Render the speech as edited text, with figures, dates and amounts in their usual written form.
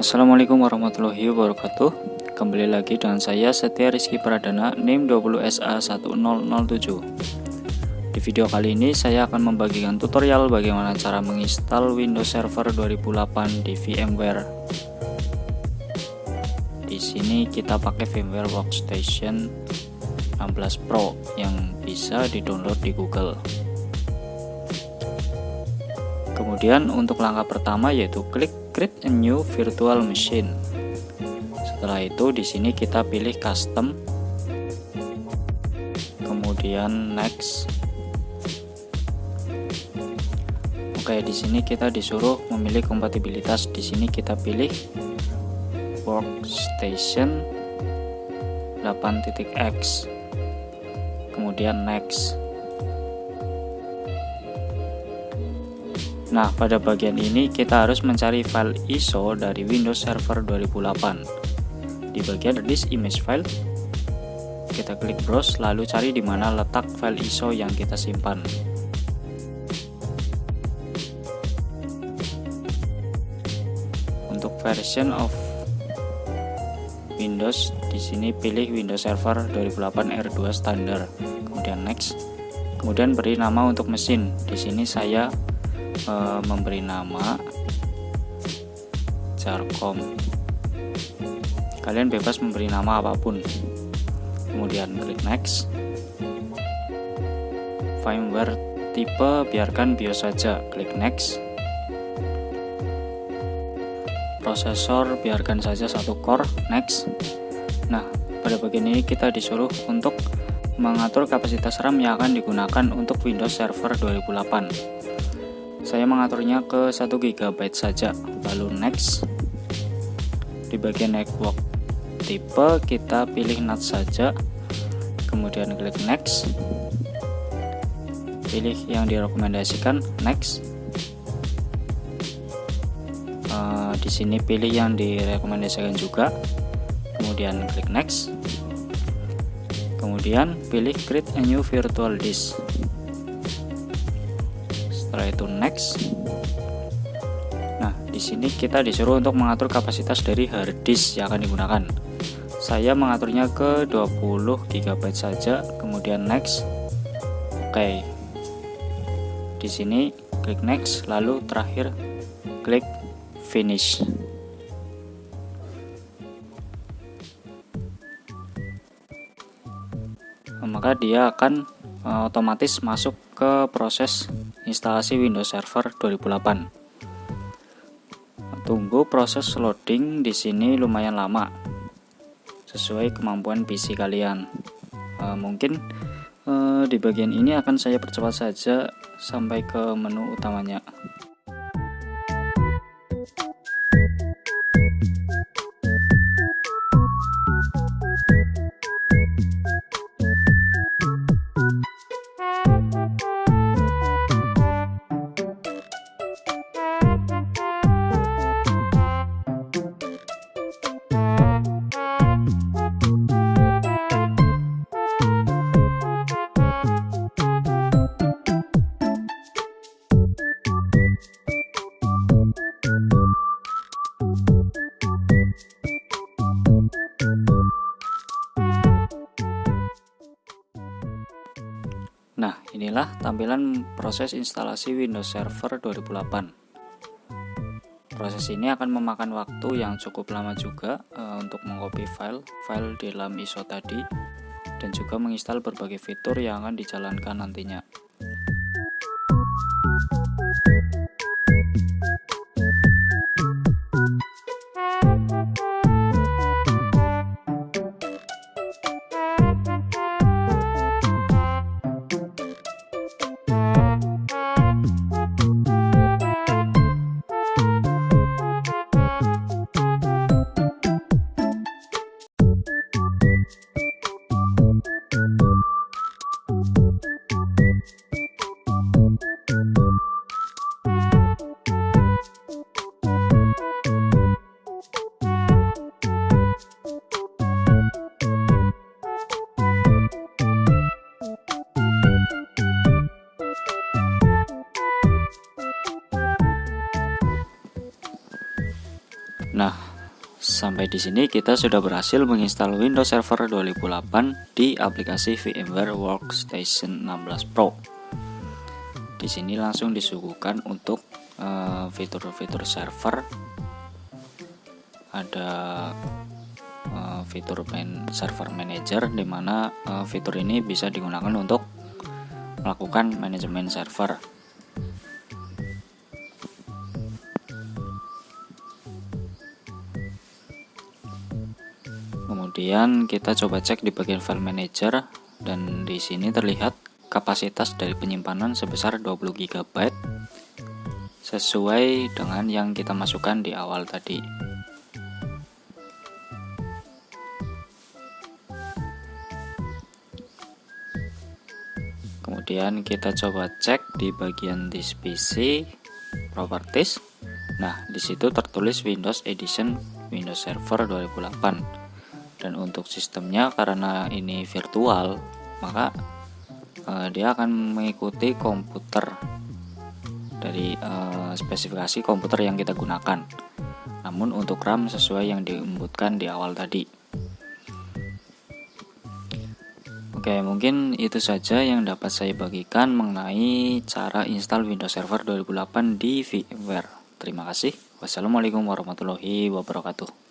Assalamualaikum warahmatullahi wabarakatuh. Kembali lagi dengan saya Setia Rizky Pradana, NIM 20SA1007. Di video kali ini saya akan membagikan tutorial bagaimana cara menginstal Windows Server 2008 di VMware. Di sini kita pakai VMware Workstation 16 Pro yang bisa di-download di Google. Kemudian untuk langkah pertama yaitu klik Create a New Virtual Machine. Setelah itu di sini kita pilih Custom, kemudian Next. Oke, di sini kita disuruh memilih kompatibilitas. Di sini kita pilih Workstation 8.x, kemudian Next. Nah, pada bagian ini kita harus mencari file ISO dari Windows Server 2008. Di bagian This Image File, kita klik Browse, lalu cari di mana letak file ISO yang kita simpan. Untuk version of Windows, di sini pilih Windows Server 2008 R2 Standard, kemudian Next. Kemudian beri nama untuk mesin. Di sini saya memberi nama Jarcom. Kalian bebas memberi nama apapun. Kemudian klik Next. Firmware tipe biarkan BIOS saja, klik Next. Prosesor biarkan saja 1 core, Next. Nah, pada bagian ini kita disuruh untuk mengatur kapasitas RAM yang akan digunakan untuk Windows Server 2008. Saya mengaturnya ke 1 GB saja, lalu Next. Di bagian network tipe kita pilih NAT saja, kemudian klik Next. Pilih yang direkomendasikan, Next. Di sini pilih yang direkomendasikan juga, kemudian klik Next. Kemudian pilih Create a New Virtual Disk. Setelah itu Next. Nah, di sini kita disuruh untuk mengatur kapasitas dari hard disk yang akan digunakan. Saya mengaturnya ke 20 GB saja, kemudian Next. Oke. Di sini klik Next, lalu terakhir klik Finish. Maka dia akan otomatis masuk ke proses instalasi Windows Server 2008. Tunggu proses loading di sini lumayan lama, sesuai kemampuan PC kalian. Mungkin di bagian ini akan saya percepat saja sampai ke menu utamanya. Nah, inilah tampilan proses instalasi Windows Server 2008. Proses ini akan memakan waktu yang cukup lama juga untuk mengcopy file di dalam ISO tadi, dan juga menginstal berbagai fitur yang akan dijalankan nantinya. Nah, sampai di sini kita sudah berhasil menginstal Windows Server 2008 di aplikasi VMware Workstation 16 Pro. Di sini langsung disuguhkan untuk fitur-fitur server. Ada fitur server manager, di mana fitur ini bisa digunakan untuk melakukan manajemen server. Kemudian kita coba cek di bagian file manager, dan di sini terlihat kapasitas dari penyimpanan sebesar 20 GB sesuai dengan yang kita masukkan di awal tadi. Kemudian kita coba cek di bagian This PC Properties. Nah, di situ tertulis Windows Edition Windows Server 2008. Dan untuk sistemnya, karena ini virtual, maka dia akan mengikuti komputer dari spesifikasi komputer yang kita gunakan. Namun untuk RAM sesuai yang diinputkan di awal tadi. Oke, mungkin itu saja yang dapat saya bagikan mengenai cara install Windows Server 2008 di VMware. Terima kasih. Wassalamualaikum warahmatullahi wabarakatuh.